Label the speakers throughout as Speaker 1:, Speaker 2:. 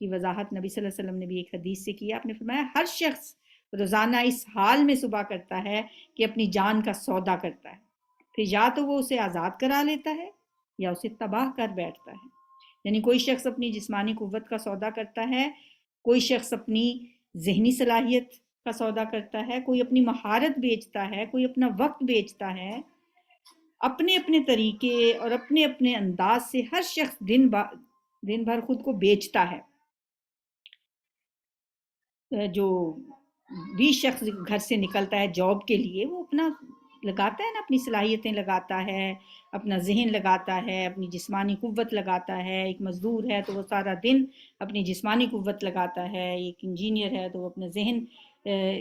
Speaker 1: کی وضاحت نبی صلی اللہ علیہ وسلم نے بھی ایک حدیث سے کی. آپ نے فرمایا ہر شخص روزانہ اس حال میں صبح کرتا ہے کہ اپنی جان کا سودا کرتا ہے، پھر یا تو وہ اسے آزاد کرا لیتا ہے یا اسے تباہ کر بیٹھتا ہے. یعنی کوئی شخص اپنی جسمانی قوت کا سودا کرتا ہے، کوئی شخص اپنی ذہنی صلاحیت کا سودا کرتا ہے، کوئی اپنی مہارت بیچتا ہے، کوئی اپنا وقت بیچتا ہے. اپنے اپنے طریقے اور اپنے اپنے انداز سے ہر شخص دن بھر خود کو بیچتا ہے. جو بھی شخص گھر سے نکلتا ہے جاب کے لیے، وہ اپنا لگاتا ہے نا، اپنی صلاحیتیں لگاتا ہے، اپنا ذہن لگاتا ہے، اپنی جسمانی قوت لگاتا ہے. ایک مزدور ہے تو وہ سارا دن اپنی جسمانی قوت لگاتا ہے، ایک انجینئر ہے تو وہ اپنا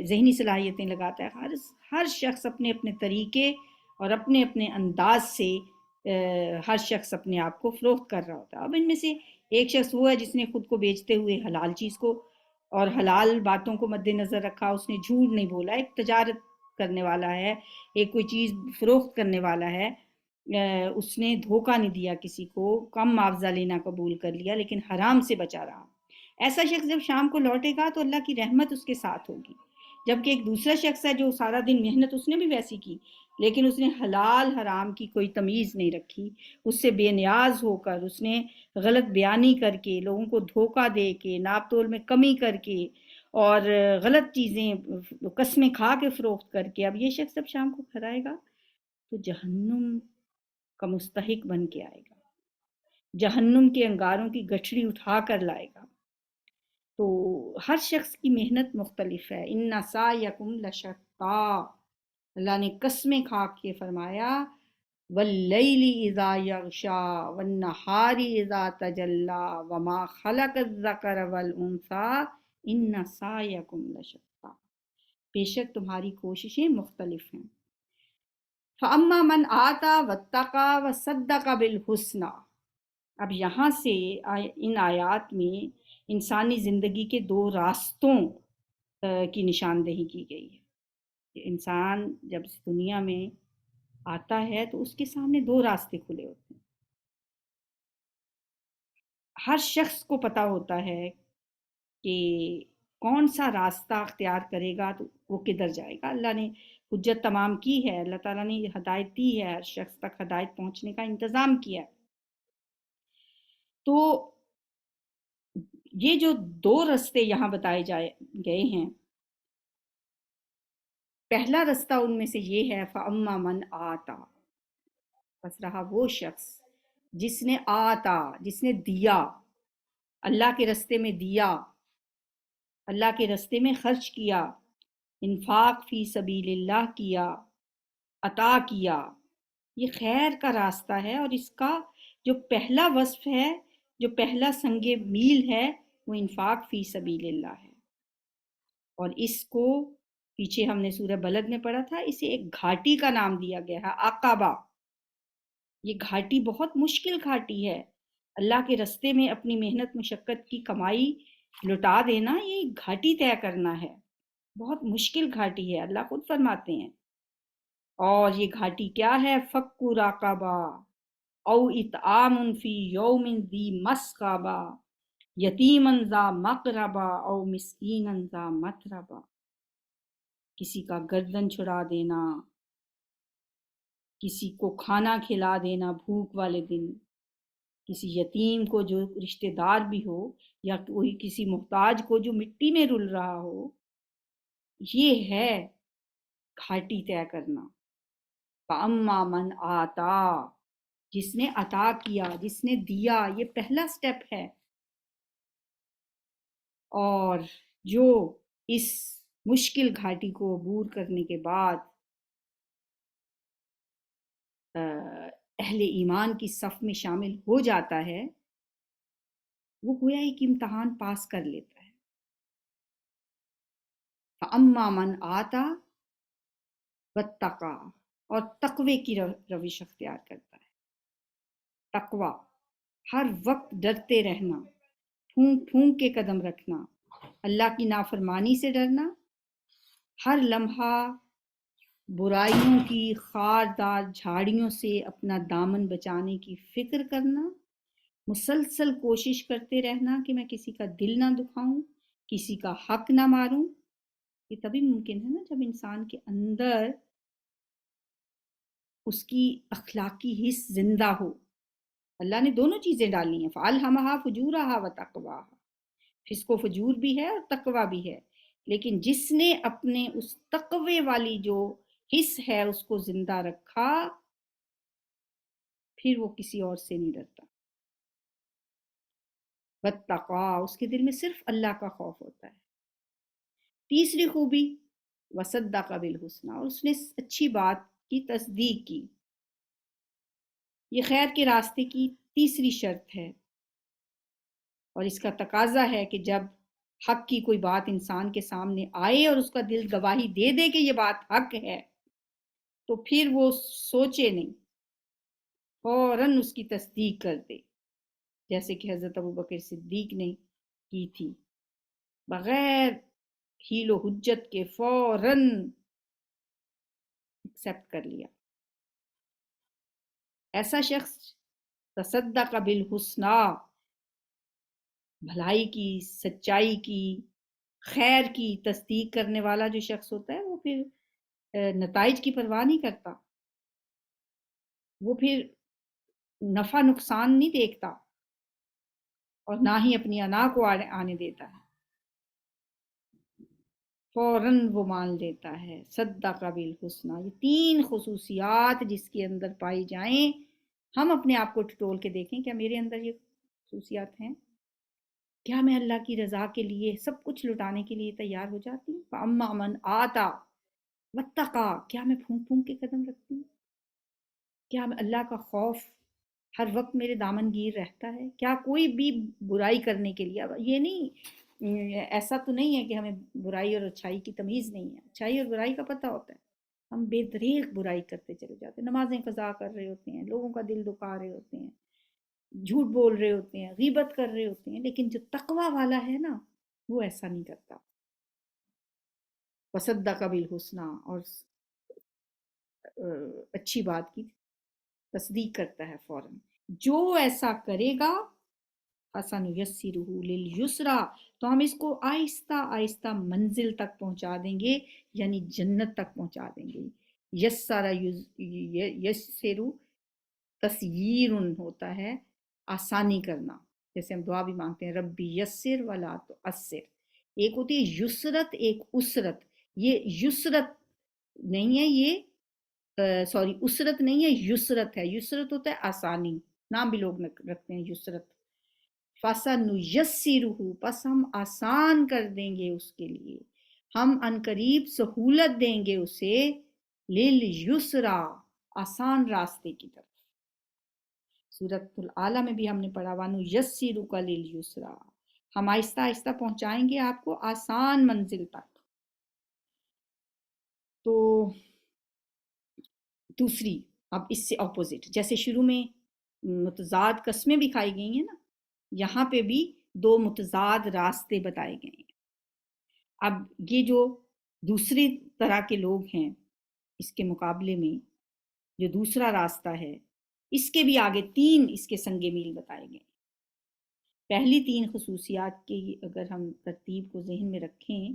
Speaker 1: ذہنی صلاحیتیں لگاتا ہے. ہر شخص اپنے اپنے طریقے اور اپنے اپنے انداز سے ہر شخص اپنے آپ کو فروخت کر رہا ہوتا ہے. اب ان میں سے ایک شخص وہ ہے جس نے خود کو بیچتے ہوئے حلال چیز کو اور حلال باتوں کو مد نظر رکھا، اس نے جھوٹ نہیں بولا، ایک تجارت کرنے والا ہے، ایک کوئی چیز فروخت کرنے والا ہے، اس نے دھوکہ نہیں دیا کسی کو، کم معاوضہ لینا قبول کر لیا لیکن حرام سے بچا رہا. ایسا شخص جب شام کو لوٹے گا تو اللہ کی رحمت اس کے ساتھ ہوگی. جبکہ ایک دوسرا شخص ہے جو سارا دن محنت اس نے بھی ویسی کی لیکن اس نے حلال حرام کی کوئی تمیز نہیں رکھی، اس سے بے نیاز ہو کر اس نے غلط بیانی کر کے، لوگوں کو دھوکہ دے کے، ناپ تول میں کمی کر کے اور غلط چیزیں قسمیں کھا کے فروخت کر کے، اب یہ شخص جب شام کو گھر آئے گا تو جہنم کا مستحق بن کے آئے گا، جہنم کے انگاروں کی گٹھڑی اٹھا کر لائے گا. تو ہر شخص کی محنت مختلف ہے. ان سعیکم لشتیٰ، اللہ نے قسمیں کھا کے فرمایا واللیل اذا یغشا والنہار اذا تجلی وما خلق الذکر والانثی ان سعیکم لشتیٰ، بے شک تمہاری کوششیں مختلف ہیں. فاما من آتی واتقی وصدق بالحسنی. اب یہاں سے ان آیات میں انسانی زندگی کے دو راستوں کی نشاندہی کی گئی ہے. انسان جب اس دنیا میں آتا ہے تو اس کے سامنے دو راستے کھلے ہوتے ہیں. ہر شخص کو پتہ ہوتا ہے کہ کون سا راستہ اختیار کرے گا تو وہ کدھر جائے گا. اللہ نے حجت تمام کی ہے، اللہ تعالیٰ نے ہدایت دی ہے، ہر شخص تک ہدایت پہنچنے کا انتظام کیا ہے. تو یہ جو دو راستے یہاں بتائے گئے ہیں، پہلا رستہ ان میں سے یہ ہے فَأَمَّا مَنْ آتا، بس رہا وہ شخص جس نے جس نے دیا، اللہ کے رستے میں دیا، اللہ کے رستے میں خرچ کیا، انفاق فی سبیل اللہ کیا، عطا کیا. یہ خیر کا راستہ ہے اور اس کا جو پہلا وصف ہے، جو پہلا سنگ میل ہے، وہ انفاق فی سبیل اللہ ہے. اور اس کو پیچھے ہم نے سورہ بلد میں پڑھا تھا، اسے ایک گھاٹی کا نام دیا گیا ہے، عقبہ. یہ گھاٹی بہت مشکل گھاٹی ہے. اللہ کے رستے میں اپنی محنت مشقت کی کمائی لٹا دینا، یہ گھاٹی طے کرنا ہے، بہت مشکل گھاٹی ہے. اللہ خود فرماتے ہیں. اور یہ گھاٹی کیا ہے؟ فک رقبہ او اطعام فی یوم ذی مسغبہ یتیما ذا مقربہ او مسکینا ذا متربہ. کسی کا گردن چھڑا دینا، کسی کو کھانا کھلا دینا بھوک والے دن، کسی یتیم کو جو رشتہ دار بھی ہو یا کوئی کسی محتاج کو جو مٹی میں رل رہا ہو، یہ ہے گھاٹی طے کرنا. فَأَمَّا مَنْ آتا، جس نے عطا کیا، جس نے دیا، یہ پہلا سٹیپ ہے. اور جو اس مشکل گھاٹی کو عبور کرنے کے بعد اہل ایمان کی صف میں شامل ہو جاتا ہے، وہ گویا ایک امتحان پاس کر لیتا ہے. فَأَمَّا مَنْ آتا وَاتَّقَى، اور تقوی کی روش اختیار کرتا ہے. تقوی ہر وقت ڈرتے رہنا، پھونک پھونک کے قدم رکھنا، اللہ کی نافرمانی سے ڈرنا، ہر لمحہ برائیوں کی خاردار جھاڑیوں سے اپنا دامن بچانے کی فکر کرنا، مسلسل کوشش کرتے رہنا کہ میں کسی کا دل نہ دکھاؤں، کسی کا حق نہ ماروں. یہ تبھی ممکن ہے نا جب انسان کے اندر اس کی اخلاقی حص زندہ ہو. اللہ نے دونوں چیزیں ڈالی ہیں، فَأَلْهَمَهَا فُجُورَهَا وَتَقْوَاهَا، فسق و فجور بھی ہے اور تقوی بھی ہے. لیکن جس نے اپنے اس تقوی والی جو حص ہے اس کو زندہ رکھا، پھر وہ کسی اور سے نہیں ڈرتا. وَاتَّقَا، اس کے دل میں صرف اللہ کا خوف ہوتا ہے. تیسری خوبی وَصَدَّقَ بِالْحُسْنَى، اور اس نے اچھی بات کی تصدیق کی. یہ خیر کے راستے کی تیسری شرط ہے، اور اس کا تقاضا ہے کہ جب حق کی کوئی بات انسان کے سامنے آئے اور اس کا دل گواہی دے دے کہ یہ بات حق ہے، تو پھر وہ سوچے نہیں، فوراً اس کی تصدیق کر دے، جیسے کہ حضرت ابوبکر صدیق نے کی تھی. بغیر حیل و حجت کے فوراً ایکسیپٹ کر لیا. ایسا شخص تصدق بالحسنی، بھلائی کی، سچائی کی، خیر کی تصدیق کرنے والا جو شخص ہوتا ہے وہ پھر نتائج کی پرواہ نہیں کرتا، وہ پھر نفع نقصان نہیں دیکھتا اور نہ ہی اپنی انا کو آنے دیتا ہے، فوراً وہ مان لیتا ہے. صدق بالحسنی، یہ تین خصوصیات جس کے اندر پائی جائیں، ہم اپنے آپ کو ٹٹول کے دیکھیں کیا میرے اندر یہ خصوصیات ہیں؟ کیا میں اللہ کی رضا کے لیے سب کچھ لٹانے کے لیے تیار ہو جاتی ہوں؟ فَأَمَّا مَنْ آتَى وَاتَّقَى، کیا میں پھونک پھونک کے قدم رکھتی ہوں؟ کیا اللہ کا خوف ہر وقت میرے دامن گیر رہتا ہے؟ کیا کوئی بھی برائی کرنے کے لیے، یہ نہیں، ایسا تو نہیں ہے کہ ہمیں برائی اور اچھائی کی تمیز نہیں ہے، اچھائی اور برائی کا پتہ ہوتا ہے، ہم بے دریغ برائی کرتے چلے جاتے ہیں، نمازیں قضا کر رہے ہوتے ہیں، لوگوں کا دل دکھا رہے ہوتے ہیں، جھوٹ بول رہے ہوتے ہیں، غیبت کر رہے ہوتے ہیں. لیکن جو تقوی والا ہے نا وہ ایسا نہیں کرتا. وصدق بالحسنی، اور اچھی بات کی تصدیق کرتا ہے فوراً. جو ایسا کرے گا فَسَنُيَسِّرُهُ لِلْيُسْرَى، تو ہم اس کو آہستہ آہستہ منزل تک پہنچا دیں گے، یعنی جنت تک پہنچا دیں گے. یسر یسر، تسییر ہوتا ہے آسانی کرنا، جیسے ہم دعا بھی مانگتے ہیں ربی یسر ولا تعسر. ایک ہوتی ہے یسرت، ایک اسرت. یہ یسرت نہیں ہے، یہ سوری اسرت نہیں ہے، یسرت ہے. یسرت ہوتا ہے آسانی، نام بھی لوگ رکھتے ہیں یسرت. فَسَنُيَسِّرُهُ، پس ہم آسان کر دیں گے اس کے لیے، ہم عنقریب سہولت دیں گے اسے، لِلْيُسْرَى، آسان راستے کی طرف. سورۃ الاعلیٰ میں بھی ہم نے پڑھا وَنُيَسِّرُكَ لِلْيُسْرَى، ہم آہستہ آہستہ پہنچائیں گے آپ کو آسان منزل تک. تو دوسری، اب اس سے اپوزٹ، جیسے شروع میں متضاد قسمیں بھی کھائی گئی ہیں نا، یہاں پہ بھی دو متضاد راستے بتائے گئے ہیں. اب یہ جو دوسری طرح کے لوگ ہیں اس کے مقابلے میں جو دوسرا راستہ ہے، اس کے بھی آگے تین اس کے سنگ میل بتائے گئے. پہلی تین خصوصیات کی اگر ہم ترتیب کو ذہن میں رکھیں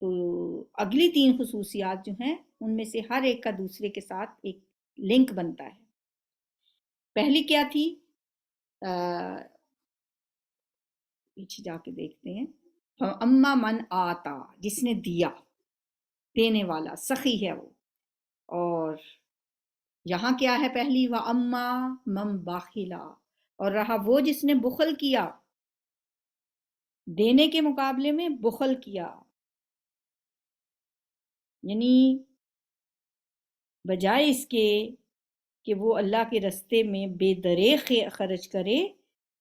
Speaker 1: تو اگلی تین خصوصیات جو ہیں ان میں سے ہر ایک کا دوسرے کے ساتھ ایک لنک بنتا ہے. پہلی کیا تھی؟ پیچھے جا کے دیکھتے ہیں. اما من آتا، جس نے دیا، دینے والا، سخی ہے وہ. اور یہاں کیا ہے پہلی؟ وَأَمَّا مَن بَخِلَ، اور رہا وہ جس نے بخل کیا، دینے کے مقابلے میں بخل کیا، یعنی بجائے اس کے کہ وہ اللہ کے رستے میں بے دریغ خرچ کرے،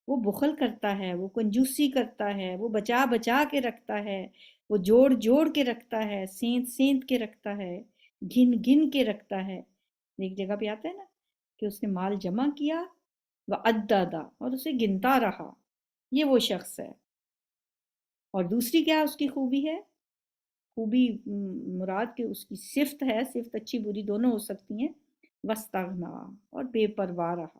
Speaker 1: وہ بخل کرتا ہے، وہ کنجوسی کرتا ہے، وہ بچا بچا کے رکھتا ہے، وہ جوڑ جوڑ کے رکھتا ہے، سینت سینت کے رکھتا ہے، گن گن کے رکھتا ہے. ایک جگہ پہ آتا ہے نا کہ اس نے مال جمع کیا وَعَدَّدَ، اور اسے گنتا رہا. یہ وہ شخص ہے. اور دوسری کیا اس کی خوبی ہے؟ خوبی مراد کہ اس کی صفت ہے، صفت اچھی بری دونوں ہو سکتی ہیں، وَاسْتَغْنَىٰ، اور بے پرواہ رہا.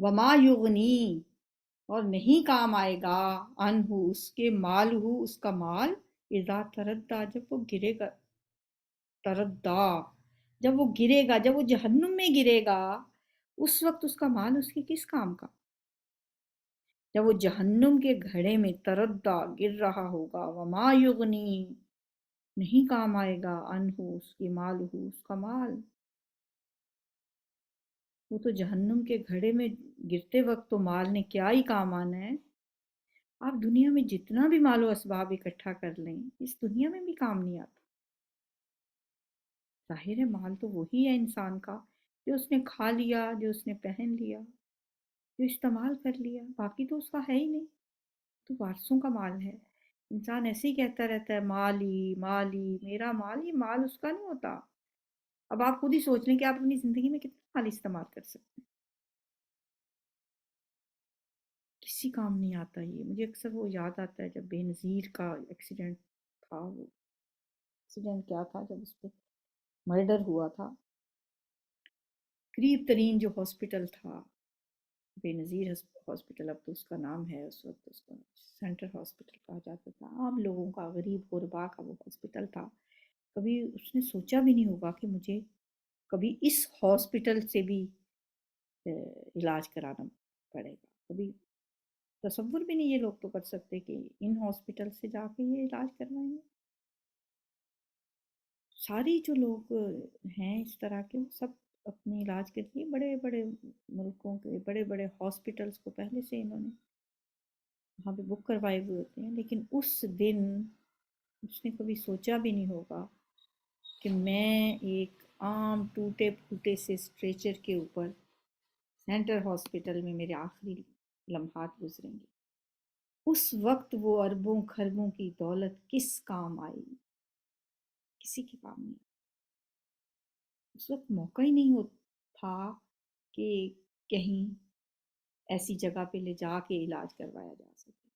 Speaker 1: وما یغنی، اور نہیں کام آئے گا، انہو اس کے، مال ہو اس کا مال، اذا تردہ جب وہ گرے گا، تردہ جب وہ گرے گا، جب وہ جہنم میں گرے گا، اس وقت اس کا مال اس کے کس کام کا؟ جب وہ جہنم کے گھڑے میں تردہ گر رہا ہوگا، وما یغنی نہیں کام آئے گا، انہو اس کی، مال ہو اس کا مال، وہ تو جہنم کے گھڑے میں گرتے وقت تو مال نے کیا ہی کام آنا ہے۔ آپ دنیا میں جتنا بھی مال و اسباب اکٹھا کر لیں، اس دنیا میں بھی کام نہیں آتا۔ ظاہر ہے مال تو وہی ہے انسان کا جو اس نے کھا لیا، جو اس نے پہن لیا، جو استعمال کر لیا، باقی تو اس کا ہے ہی نہیں، تو وارثوں کا مال ہے۔ انسان ایسے ہی کہتا رہتا ہے مالی مالی، میرا مال، یہ مال اس کا نہیں ہوتا۔ اب آپ خود ہی سوچ لیں کہ آپ اپنی زندگی میں کتنا مال استعمال کر سکتے ہیں، کسی کام نہیں آتا یہ۔ مجھے اکثر وہ یاد آتا ہے جب بے نظیر کا ایکسیڈنٹ تھا، وہ ایکسیڈنٹ کیا تھا جب اس پہ مرڈر ہوا تھا، قریب ترین جو ہاسپٹل تھا، بے نظیر ہاسپٹل، اب تو اس کا نام ہے، اس وقت اس کو سینٹرل ہاسپٹل کہا جاتا تھا، عام لوگوں کا، غریب غربا کا وہ ہاسپٹل تھا۔ کبھی اس نے سوچا بھی نہیں ہوگا کہ مجھے کبھی اس ہاسپٹل سے بھی علاج کرانا پڑے گا، کبھی تصور بھی نہیں یہ لوگ تو کر سکتے کہ ان ہاسپٹل سے جا کے یہ علاج کروائیں گے۔ ساری جو لوگ ہیں اس طرح کے، وہ سب اپنے علاج کے لیے بڑے بڑے ملکوں کے بڑے بڑے ہاسپٹلس کو پہلے سے انہوں نے وہاں پہ بک کروائے ہوئے ہوتے ہیں، لیکن اس دن اس نے کبھی سوچا بھی نہیں ہوگا کہ میں ایک عام ٹوٹے پھوٹے سے اسٹریچر کے اوپر سینٹر ہاسپٹل میں میرے آخری لمحات گزریں گے۔ اس وقت وہ اربوں خربوں کی دولت کس کام آئی؟ کسی کے کام نہیں۔ اس وقت موقع ہی نہیں تھا کہ کہیں ایسی جگہ پہ لے جا کے علاج کروایا جا سکے۔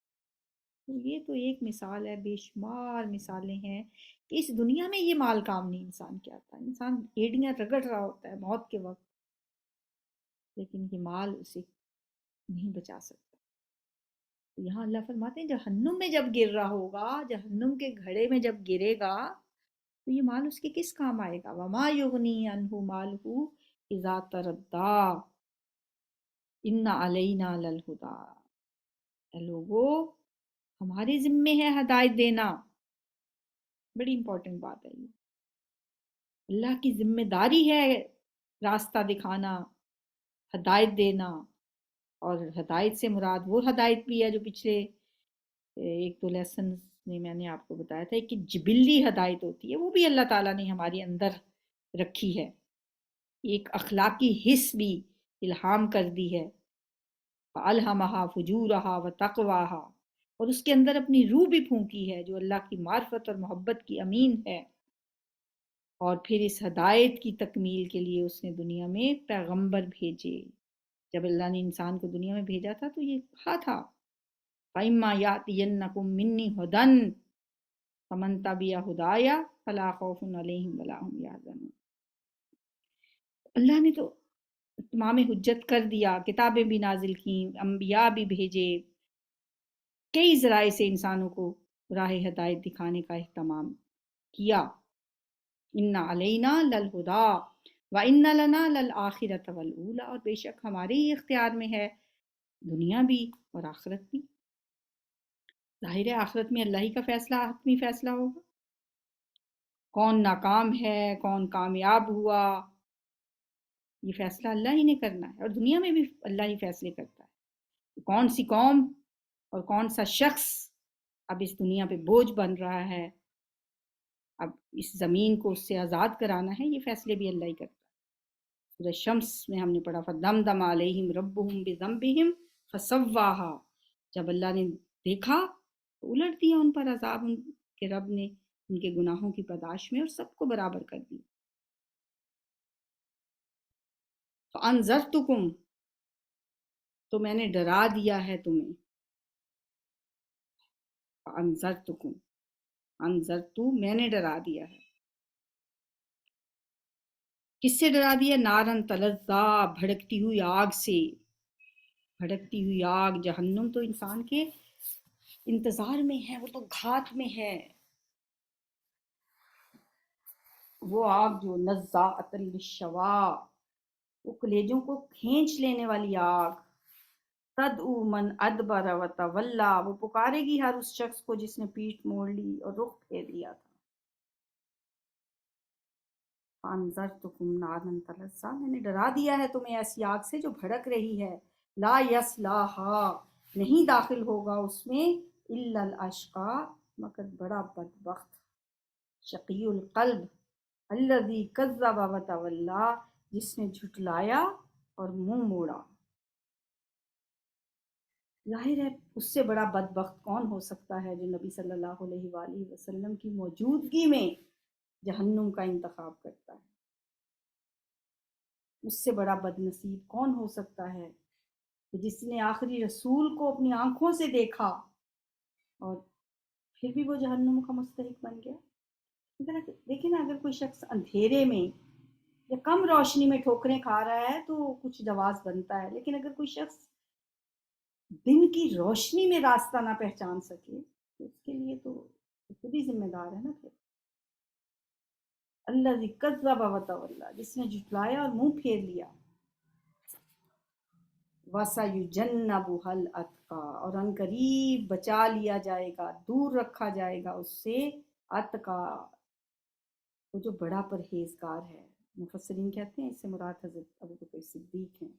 Speaker 1: تو یہ تو ایک مثال ہے، بے شمار مثالیں ہیں کہ اس دنیا میں یہ مال کام نہیں انسان کے آتا، انسان ایڑیاں رگڑ رہا ہوتا ہے موت کے وقت، لیکن یہ مال اسے نہیں بچا سکتا۔ تو یہاں اللہ فرماتے ہیں جہنم میں جب گر رہا ہوگا، جہنم کے گھڑے میں جب گرے گا، تو یہ مال اس کے کس کام آئے گا؟ وما یغنی عنہ مالہ اذا تردی ان علینا للہدی۔ اے لوگو، ہمارے ذمے ہے ہدایت دینا، بڑی امپورٹنٹ بات ہے یہ، اللہ کی ذمہ داری ہے راستہ دکھانا، ہدایت دینا۔ اور ہدایت سے مراد وہ ہدایت بھی ہے جو پچھلے ایک دو لیسنز میں نے آپ کو بتایا تھا کہ جبلی ہدایت ہوتی ہے، وہ بھی اللہ تعالیٰ نے ہمارے اندر رکھی ہے، ایک اخلاقی حس بھی الہام کر دی ہے، فَأَلْهَمَهَا فُجُورَهَا وَتَقْوَاهَا، اور اس کے اندر اپنی روح بھی پھونکی ہے جو اللہ کی معرفت اور محبت کی امین ہے۔ اور پھر اس ہدایت کی تکمیل کے لیے اس نے دنیا میں پیغمبر بھیجے۔ جب اللہ نے انسان کو دنیا میں بھیجا تھا تو یہ کہا تھا فَإِمَّا يَأْتِيَنَّكُم مِّنِّي هُدًى فَمَن تَبِعَ هُدَايَ فَلَا خَوْفٌ عَلَيْهِمْ وَلَا هُمْ يَحْزَنُونَ۔ اللہ نے تو تمام حجت کر دیا، کتابیں بھی نازل کیں، انبیاء بھی بھیجے، کئی ذرائع سے انسانوں کو راہ ہدایت دکھانے کا اہتمام کیا۔ ان علینا للہدی وان لنا للآخرۃ والأولی، اور بے شک ہمارے ہی اختیار میں ہے دنیا بھی اور آخرت بھی۔ ظاہر ہے آخرت میں اللہ ہی کا فیصلہ، حتمی فیصلہ ہوگا، کون ناکام ہے کون کامیاب ہوا، یہ فیصلہ اللہ ہی نے کرنا ہے، اور دنیا میں بھی اللہ ہی فیصلے کرتا ہے کون سی قوم اور کون سا شخص اب اس دنیا پہ بوجھ بن رہا ہے، اب اس زمین کو اس سے آزاد کرانا ہے، یہ فیصلے بھی اللہ ہی کرتا ہے۔ سورہ شمس میں ہم نے پڑھا فَدَمْدَمَ عَلَيْهِمْ رَبُّهُمْ بِذَنبِهِمْ فَسَوَّاهَا، جب اللہ نے دیکھا تو الٹ دیا ان پر عذاب، ان کے رب نے ان کے گناہوں کی پاداش میں، اور سب کو برابر کر دیا۔ فَأَنذَرْتُكُمْ، تو میں نے ڈرا دیا ہے تمہیں، فَأَنذَرْتُكُمْ، انذرتو میں نے ڈرا دیا ہے، کس سے ڈرا دیا؟ نارن تلظا، بھڑکتی ہوئی آگ سے، بھڑکتی ہوئی آگ جہنم تو انسان کے انتظار میں ہے، وہ تو گھات میں ہے، وہ آگ جو نزاعۃ للشوا، وہ کلیجوں کو کھینچ لینے والی آگ، تدعو من ادبر وتولا، وہ پکارے گی ہر اس شخص کو جس نے پیٹھ موڑ لی اور رخ پھیر لیا تھا۔ فانذرتکم نارا تلظی، میں نے ڈرا دیا ہے تمہیں ایسی آگ سے جو بھڑک رہی ہے، لا یصلاھا، نہیں داخل ہوگا اس میں، الا الاشقی، مگر بڑا بدبخت، شقی القلب، الذی کذب وتولا، جس نے جھٹلایا اور منہ موڑا۔ ظاہر ہے اس سے بڑا بدبخت کون ہو سکتا ہے جو نبی صلی اللہ علیہ وآلہ وسلم کی موجودگی میں جہنم کا انتخاب کرتا ہے۔ اس سے بڑا بد نصیب کون ہو سکتا ہے کہ جس نے آخری رسول کو اپنی آنکھوں سے دیکھا اور پھر بھی وہ جہنم کا مستحق بن گیا۔ دیکھیں نا، اگر کوئی شخص اندھیرے میں یا کم روشنی میں ٹھوکریں کھا رہا ہے تو کچھ جواز بنتا ہے، لیکن اگر کوئی شخص دن کی روشنی میں راستہ نہ پہچان سکے تو اس کے لیے تو خود ہی ذمہ دار ہے نا پھر۔ الذی کذب وتولا، جس نے جھٹلایا اور منہ پھیر لیا۔ وَسَيُجَنَّبُهَا الْأَتْقَى، اور ان قریب بچا لیا جائے گا، دور رکھا جائے گا اس سے، اتقا، وہ جو بڑا پرہیزگار ہے۔ مفسرین کہتے ہیں اس سے مراد حضرت ابوبکر صدیق ہیں۔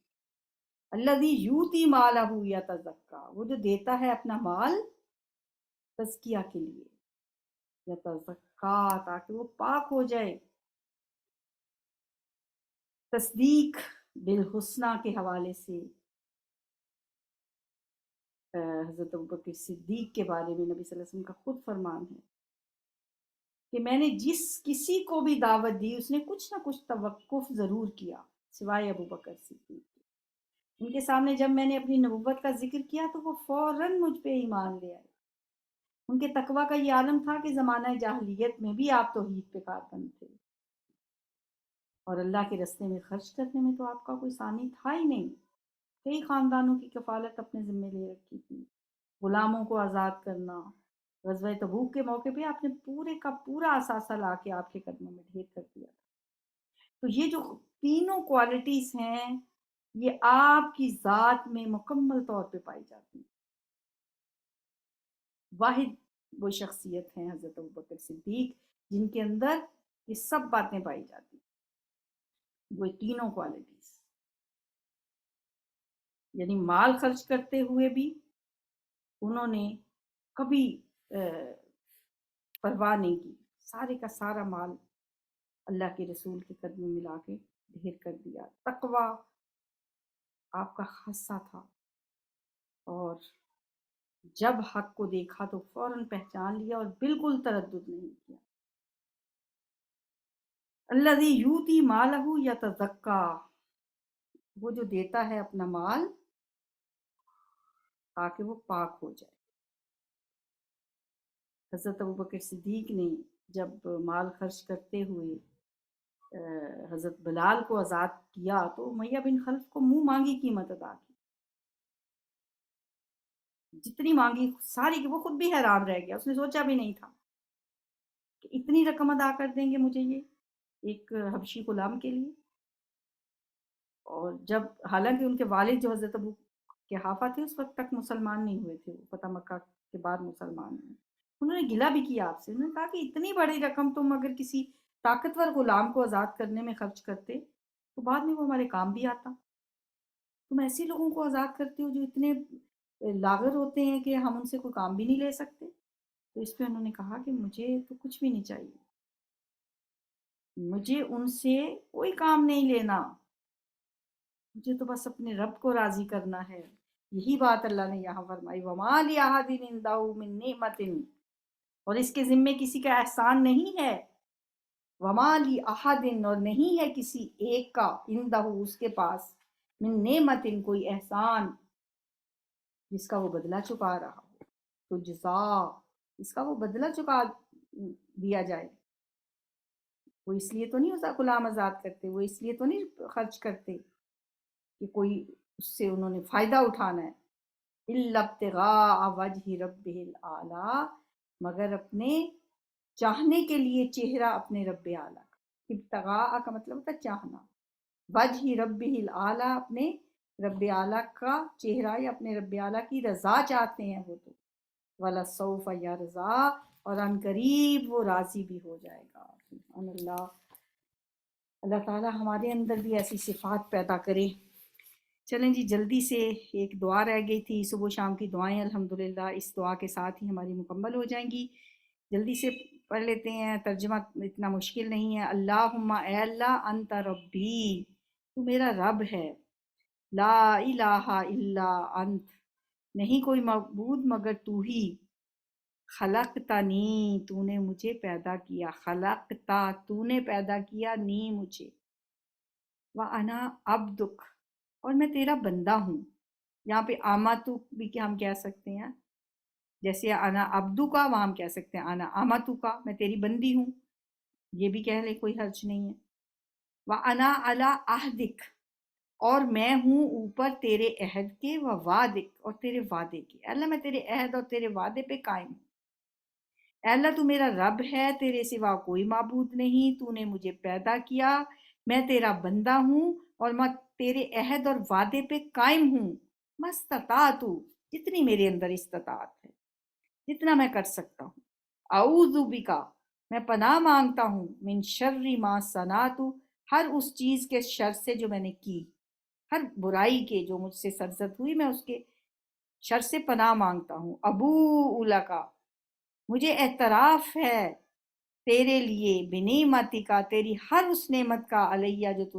Speaker 1: الذی یؤتی مالہ یتزکیٰ، وہ جو دیتا ہے اپنا مال تزکیہ کے لیے، یتزکیٰ، تاکہ وہ پاک ہو جائے۔ تصدیق بالحسنہ کے حوالے سے حضرت ابوبکر صدیق کے بارے میں نبی صلی اللہ علیہ وسلم کا خود فرمان ہے کہ میں نے جس کسی کو بھی دعوت دی اس نے کچھ نہ کچھ توقف ضرور کیا، سوائے ابوبکر صدیق۔ ان کے سامنے جب میں نے اپنی نبوت کا ذکر کیا تو وہ فوراً مجھ پہ ایمان لے آئے۔ ان کے تقویٰ کا یہ عالم تھا کہ زمانہ جاہلیت میں بھی آپ توحید پہ کاربند تھے، اور اللہ کے رستے میں خرچ کرنے میں تو آپ کا کوئی ثانی تھا ہی نہیں۔ کئی خاندانوں کی کفالت اپنے ذمہ لے رکھی تھی، غلاموں کو آزاد کرنا۔ غزوہ تبوک کے موقع پہ آپ نے پورے کا پورا اثاثہ لا کے آپ کے قدموں میں ڈھیر کر دیا تھا۔ تو یہ جو تینوں کوالٹیز ہیں یہ آپ کی ذات میں مکمل طور پہ پائی جاتی ہیں۔ واحد وہ شخصیت ہیں حضرت ابوبکر صدیق جن کے اندر یہ سب باتیں پائی جاتی ہیں، وہ تینوں کوالٹیز، یعنی مال خرچ کرتے ہوئے بھی انہوں نے کبھی پرواہ نہیں کی، سارے کا سارا مال اللہ کے رسول کے قدموں میں لا کے ڈھیر کر دیا۔ تقویٰ آپ کا خاصہ تھا، اور جب حق کو دیکھا تو فوراً پہچان لیا اور بالکل تردد نہیں کیا۔ الذی یؤتی مالہ یتزکیٰ، وہ جو دیتا ہے اپنا مال تاکہ وہ پاک ہو جائے۔ حضرت ابوبکر صدیق نے جب مال خرچ کرتے ہوئے حضرت بلال کو آزاد کیا تو امیہ بن خلف کو منہ مانگی قیمت ادا کی، جتنی مانگی ساری کی، وہ خود بھی حیران رہ گیا، اس نے سوچا بھی نہیں تھا کہ اتنی رقم ادا کر دیں گے مجھے یہ ایک حبشی غلام کے لیے۔ اور جب حالانکہ ان کے والد جو حضرت ابو قحافہ تھے اس وقت تک مسلمان نہیں ہوئے تھے، فتح مکہ کے بعد مسلمان ہوئے، انہوں نے گلہ بھی کیا آپ سے، انہوں نے کہا کہ اتنی بڑی رقم تم اگر کسی طاقتور غلام کو آزاد کرنے میں خرچ کرتے تو بعد میں وہ ہمارے کام بھی آتا۔ تم ایسے لوگوں کو آزاد کرتے ہو جو اتنے لاغر ہوتے ہیں کہ ہم ان سے کوئی کام بھی نہیں لے سکتے۔ تو اس پہ انہوں نے کہا کہ مجھے تو کچھ بھی نہیں چاہیے، مجھے ان سے کوئی کام نہیں لینا، مجھے تو بس اپنے رب کو راضی کرنا ہے۔ یہی بات اللہ نے یہاں فرمائی، وَمَا لِأَحَدٍ عِندَهُ مِن نِعْمَةٍ، اور اس کے ذمے کسی کا احسان نہیں ہے، وَمَا لِأَحَدٍ، اور نہیں ہے کسی ایک کا، عِندَهُ اس کے پاس، من نعمتٍ کوئی احسان، جس کا وہ بدلہ چکا رہا ہو، تو جزا، اس کا وہ بدلہ چکا دیا جائے۔ وہ اس لیے تو نہیں غلام آزاد کرتے، وہ اس لیے تو نہیں خرچ کرتے کہ کوئی اس سے انہوں نے فائدہ اٹھانا ہے. الا ابتغاء وجہ ربہ الاعلی، مگر اپنے چاہنے کے لیے چہرہ اپنے رب اعلیٰ کا. ابتغاء کا مطلب ہوتا ہے چاہنا. وجہ ربہ الاعلی، اپنے رب اعلیٰ کا چہرہ یا اپنے رب اعلیٰ کی رضا چاہتے ہیں وہ تو. وَلَسَوْفَ يَرْضَىٰ، اور ان قریب وہ راضی بھی ہو جائے گا. سبحان اللہ. اللہ تعالیٰ ہمارے اندر بھی ایسی صفات پیدا کرے. چلیں جی جلدی سے ایک دعا رہ گئی تھی، صبح شام کی دعائیں الحمدللہ اس دعا کے ساتھ ہی ہماری مکمل ہو جائیں گی. جلدی سے پڑھ لیتے ہیں، ترجمہ اتنا مشکل نہیں ہے. اللہم، اے اللہ، انت ربی، تو میرا رب ہے. لا الہ الا انت، نہیں کوئی معبود مگر تو ہی. خلقتنی، تو نے مجھے پیدا کیا. خلقتا، تو نے پیدا کیا، نی مجھے. وَأَنَا عَبْدُكَ، اور میں تیرا بندہ ہوں. یہاں پہ آماتو بھی کہ ہم کہہ سکتے ہیں، جیسے انا عبدو کا وہاں ہم کہہ سکتے ہیں انا آماتو کا، میں تیری بندی ہوں، یہ بھی کہہ لے، کوئی حرج نہیں ہے. وَأَنَا عَلَىٰ عَهْدِكَ، اور میں ہوں اوپر تیرے عہد کے، وَوَعْدِكَ، اور تیرے وعدے کے. اللہ میں تیرے عہد اور تیرے وعدے پہ قائم ہوں. اے اللہ تو میرا رب ہے، تیرے سوا کوئی معبود نہیں، تو نے مجھے پیدا کیا، میں تیرا بندہ ہوں اور میں تیرے عہد اور وعدے پہ قائم ہوں. مستطاعت، جتنی میرے اندر استطاعت ہے، جتنا میں کر سکتا ہوں. اعوذ بکا، میں پناہ مانگتا ہوں، من شر ما صنعت، ہر اس چیز کے شر سے جو میں نے کی، ہر برائی کے جو مجھ سے سرزد ہوئی میں اس کے شر سے پناہ مانگتا ہوں. ابوء لک، مجھے اعتراف ہے تیرے لیے، بنعمتک، تیری ہر اس نعمت کا، علیہ جو تو